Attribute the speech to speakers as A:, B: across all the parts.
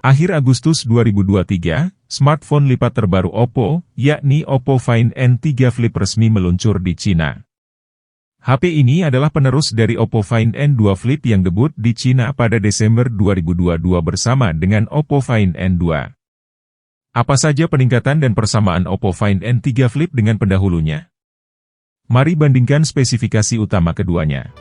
A: Akhir Agustus 2023, smartphone lipat terbaru Oppo, yakni Oppo Find N3 Flip resmi meluncur di Cina. HP ini adalah penerus dari Oppo Find N2 Flip yang debut di Cina pada Desember 2022 bersama dengan Oppo Find N2. Apa saja peningkatan dan persamaan Oppo Find N3 Flip dengan pendahulunya? Mari bandingkan spesifikasi utama keduanya.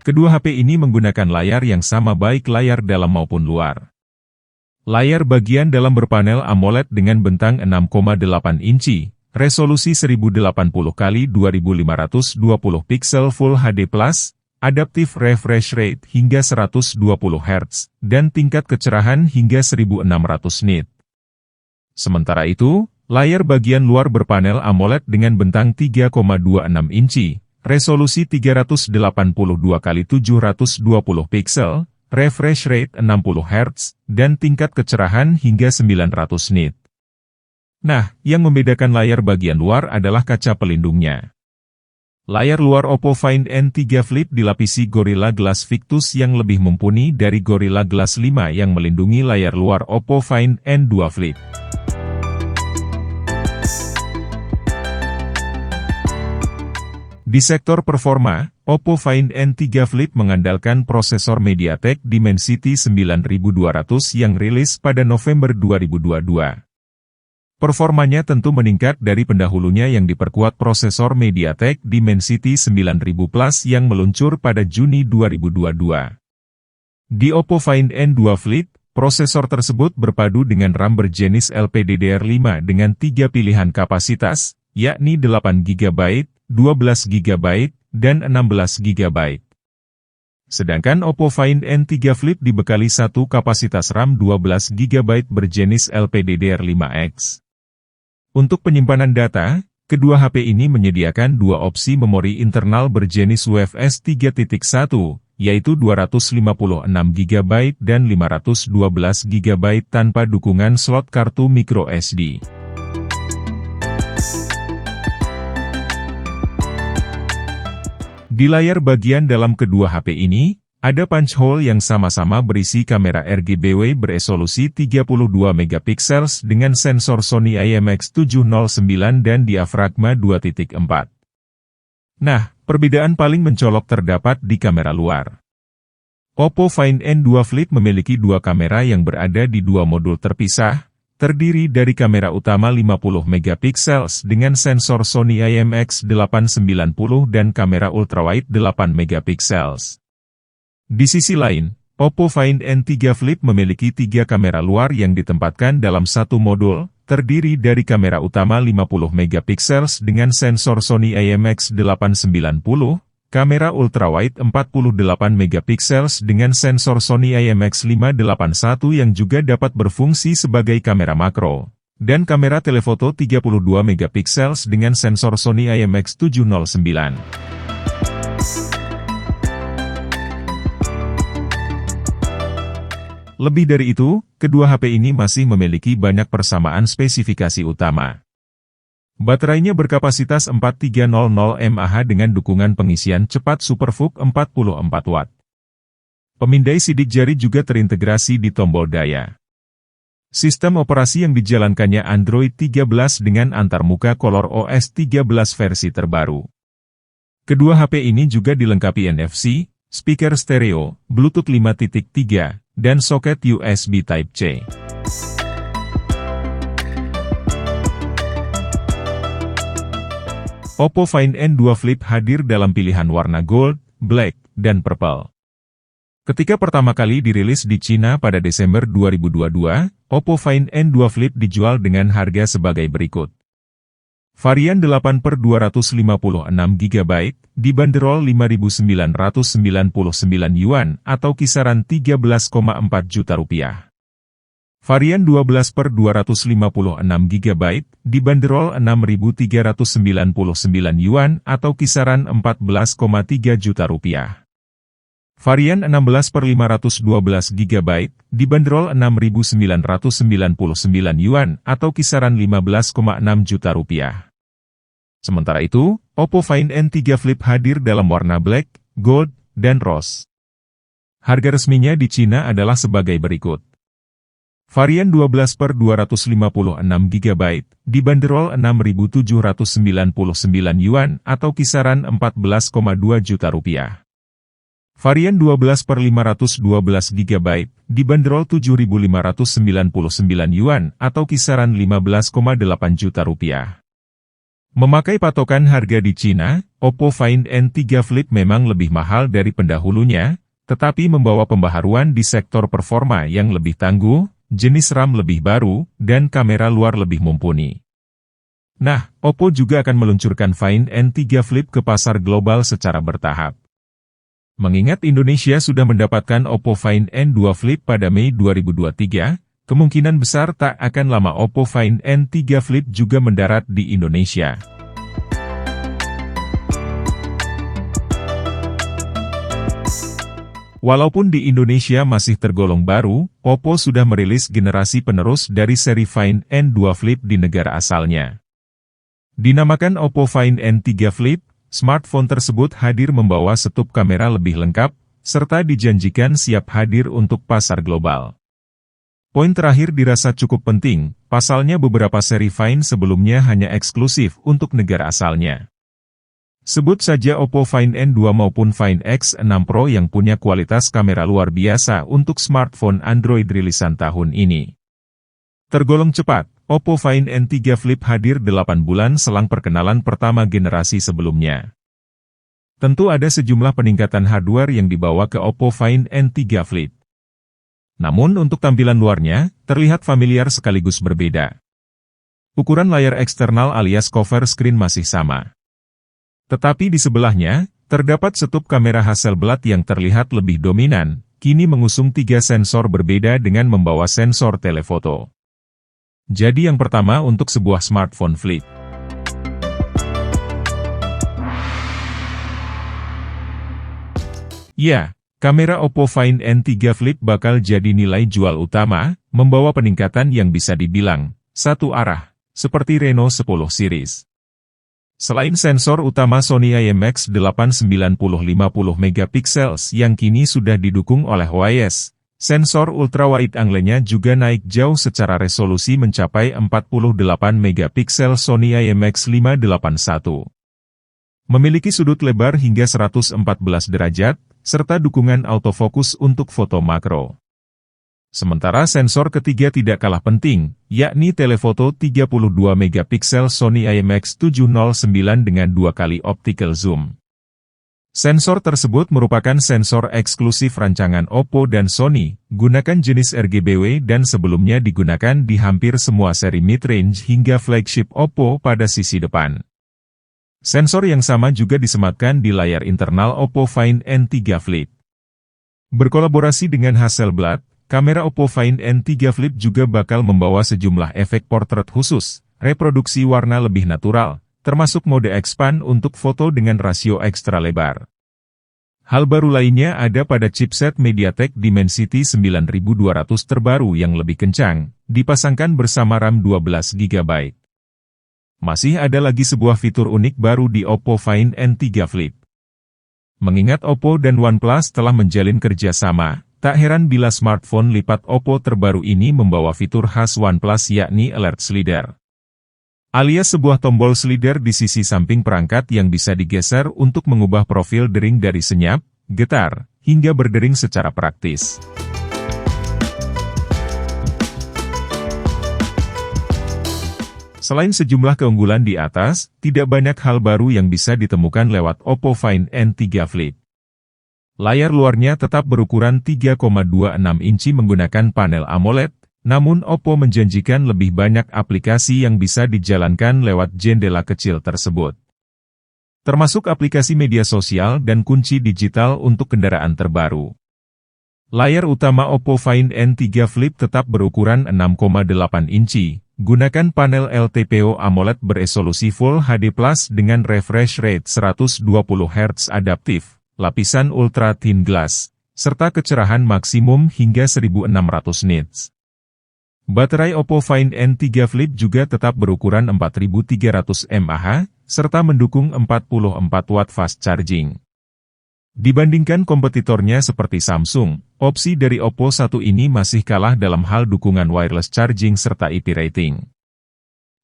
A: Kedua HP ini menggunakan layar yang sama baik layar dalam maupun luar. Layar bagian dalam berpanel AMOLED dengan bentang 6,8 inci, resolusi 1080x2520 pixel Full HD+, adaptive refresh rate hingga 120 Hz, dan tingkat kecerahan hingga 1600 nit. Sementara itu, layar bagian luar berpanel AMOLED dengan bentang 3,26 inci, resolusi 382x720 pixel, refresh rate 60 Hz, dan tingkat kecerahan hingga 900 nit. Nah, yang membedakan layar bagian luar adalah kaca pelindungnya. Layar luar Oppo Find N3 Flip dilapisi Gorilla Glass Victus yang lebih mumpuni dari Gorilla Glass 5 yang melindungi layar luar Oppo Find N2 Flip. Di sektor performa, Oppo Find N3 Flip mengandalkan prosesor MediaTek Dimensity 9200 yang rilis pada November 2022. Performanya tentu meningkat dari pendahulunya yang diperkuat prosesor MediaTek Dimensity 9000 Plus yang meluncur pada Juni 2022. Di Oppo Find N2 Flip, prosesor tersebut berpadu dengan RAM berjenis LPDDR5 dengan 3 pilihan kapasitas, yakni 8GB, 12GB, dan 16GB. Sedangkan Oppo Find N3 Flip dibekali satu kapasitas RAM 12GB berjenis LPDDR5X. Untuk penyimpanan data, kedua HP ini menyediakan dua opsi memori internal berjenis UFS 3.1, yaitu 256GB dan 512GB tanpa dukungan slot kartu microSD. Di layar bagian dalam kedua HP ini, ada punch hole yang sama-sama berisi kamera RGBW beresolusi 32 MP dengan sensor Sony IMX709 dan diafragma 2.4. Nah, perbedaan paling mencolok terdapat di kamera luar. Oppo Find N2 Flip memiliki dua kamera yang berada di dua modul terpisah, terdiri dari kamera utama 50 MP dengan sensor Sony IMX890 dan kamera ultrawide 8 MP. Di sisi lain, Oppo Find N3 Flip memiliki tiga kamera luar yang ditempatkan dalam satu modul, terdiri dari kamera utama 50 MP dengan sensor Sony IMX890, kamera ultrawide 48 MP dengan sensor Sony IMX581 yang juga dapat berfungsi sebagai kamera makro, dan kamera telefoto 32 MP dengan sensor Sony IMX709. Lebih dari itu, kedua HP ini masih memiliki banyak persamaan spesifikasi utama. Baterainya berkapasitas 4300 mAh dengan dukungan pengisian cepat SuperVOOC 44 Watt. Pemindai sidik jari juga terintegrasi di tombol daya. Sistem operasi yang dijalankannya Android 13 dengan antarmuka ColorOS 13 versi terbaru. Kedua HP ini juga dilengkapi NFC, speaker stereo, Bluetooth 5.3, dan soket USB Type-C. Oppo Find N2 Flip hadir dalam pilihan warna gold, black, dan purple. Ketika pertama kali dirilis di Cina pada Desember 2022, Oppo Find N2 Flip dijual dengan harga sebagai berikut. Varian 8/256GB dibanderol 5.999 yuan atau kisaran 13,4 juta rupiah. Varian 12/256GB dibanderol 6.399 yuan atau kisaran 14,3 juta rupiah. Varian 16/512GB dibanderol 6.999 yuan atau kisaran 15,6 juta rupiah. Sementara itu, Oppo Find N3 Flip hadir dalam warna black, gold, dan ROS. Harga resminya di Cina adalah sebagai berikut. Varian 12/256 GB dibanderol 6.799 yuan atau kisaran 14,2 juta rupiah. Varian 12/512 GB dibanderol 7.599 yuan atau kisaran 15,8 juta rupiah. Memakai patokan harga di Cina, Oppo Find N3 Flip memang lebih mahal dari pendahulunya, tetapi membawa pembaharuan di sektor performa yang lebih tangguh, jenis RAM lebih baru, dan kamera luar lebih mumpuni. Nah, Oppo juga akan meluncurkan Find N3 Flip ke pasar global secara bertahap. Mengingat Indonesia sudah mendapatkan Oppo Find N2 Flip pada Mei 2023, kemungkinan besar tak akan lama Oppo Find N3 Flip juga mendarat di Indonesia. Walaupun di Indonesia masih tergolong baru, Oppo sudah merilis generasi penerus dari seri Find N2 Flip di negara asalnya. Dinamakan Oppo Find N3 Flip, smartphone tersebut hadir membawa setup kamera lebih lengkap, serta dijanjikan siap hadir untuk pasar global. Poin terakhir dirasa cukup penting, pasalnya beberapa seri Find sebelumnya hanya eksklusif untuk negara asalnya. Sebut saja Oppo Find N2 maupun Find X6 Pro yang punya kualitas kamera luar biasa untuk smartphone Android rilisan tahun ini. Tergolong cepat, Oppo Find N3 Flip hadir 8 bulan selang perkenalan pertama generasi sebelumnya. Tentu ada sejumlah peningkatan hardware yang dibawa ke Oppo Find N3 Flip. Namun untuk tampilan luarnya, terlihat familiar sekaligus berbeda. Ukuran layar eksternal alias cover screen masih sama. Tetapi di sebelahnya, terdapat setup kamera Hasselblad yang terlihat lebih dominan, kini mengusung 3 sensor berbeda dengan membawa sensor telefoto. Jadi yang pertama untuk sebuah smartphone flip. Ya, kamera Oppo Find N3 Flip bakal jadi nilai jual utama, membawa peningkatan yang bisa dibilang satu arah, seperti Reno 10 series. Selain sensor utama Sony IMX8 90-50 megapiksels yang kini sudah didukung oleh OIS, sensor ultrawide angle-nya juga naik jauh secara resolusi mencapai 48 megapiksel Sony IMX581. Memiliki sudut lebar hingga 114 derajat, serta dukungan autofokus untuk foto makro. Sementara sensor ketiga tidak kalah penting, yakni telefoto 32 megapiksel Sony IMX709 dengan 2 kali optical zoom. Sensor tersebut merupakan sensor eksklusif rancangan Oppo dan Sony, gunakan jenis RGBW dan sebelumnya digunakan di hampir semua seri mid-range hingga flagship Oppo pada sisi depan. Sensor yang sama juga disematkan di layar internal Oppo Find N3 Flip. Berkolaborasi dengan Hasselblad, kamera Oppo Find N3 Flip juga bakal membawa sejumlah efek portrait khusus, reproduksi warna lebih natural, termasuk mode expand untuk foto dengan rasio ekstra lebar. Hal baru lainnya ada pada chipset MediaTek Dimensity 9200 terbaru yang lebih kencang, dipasangkan bersama RAM 12 GB. Masih ada lagi sebuah fitur unik baru di Oppo Find N3 Flip. Mengingat Oppo dan OnePlus telah menjalin kerjasama, tak heran bila smartphone lipat Oppo terbaru ini membawa fitur khas OnePlus yakni Alert Slider. Alias sebuah tombol slider di sisi samping perangkat yang bisa digeser untuk mengubah profil dering dari senyap, getar, hingga berdering secara praktis. Selain sejumlah keunggulan di atas, tidak banyak hal baru yang bisa ditemukan lewat Oppo Find N3 Flip. Layar luarnya tetap berukuran 3,26 inci menggunakan panel AMOLED, namun Oppo menjanjikan lebih banyak aplikasi yang bisa dijalankan lewat jendela kecil tersebut. Termasuk aplikasi media sosial dan kunci digital untuk kendaraan terbaru. Layar utama Oppo Find N3 Flip tetap berukuran 6,8 inci. Gunakan panel LTPO AMOLED beresolusi Full HD Plus dengan refresh rate 120 Hz adaptif, lapisan Ultra Thin Glass, serta kecerahan maksimum hingga 1600 nits. Baterai Oppo Find N3 Flip juga tetap berukuran 4300 mAh, serta mendukung 44 watt fast charging. Dibandingkan kompetitornya seperti Samsung, opsi dari Oppo 1 ini masih kalah dalam hal dukungan wireless charging serta IP rating.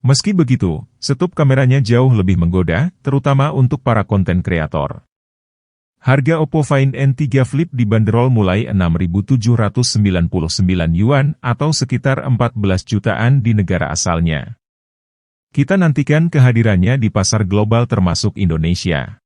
A: Meski begitu, setup kameranya jauh lebih menggoda, terutama untuk para konten kreator. Harga Oppo Find N3 Flip dibanderol mulai 6.799 yuan atau sekitar 14 jutaan di negara asalnya. Kita nantikan kehadirannya di pasar global termasuk Indonesia.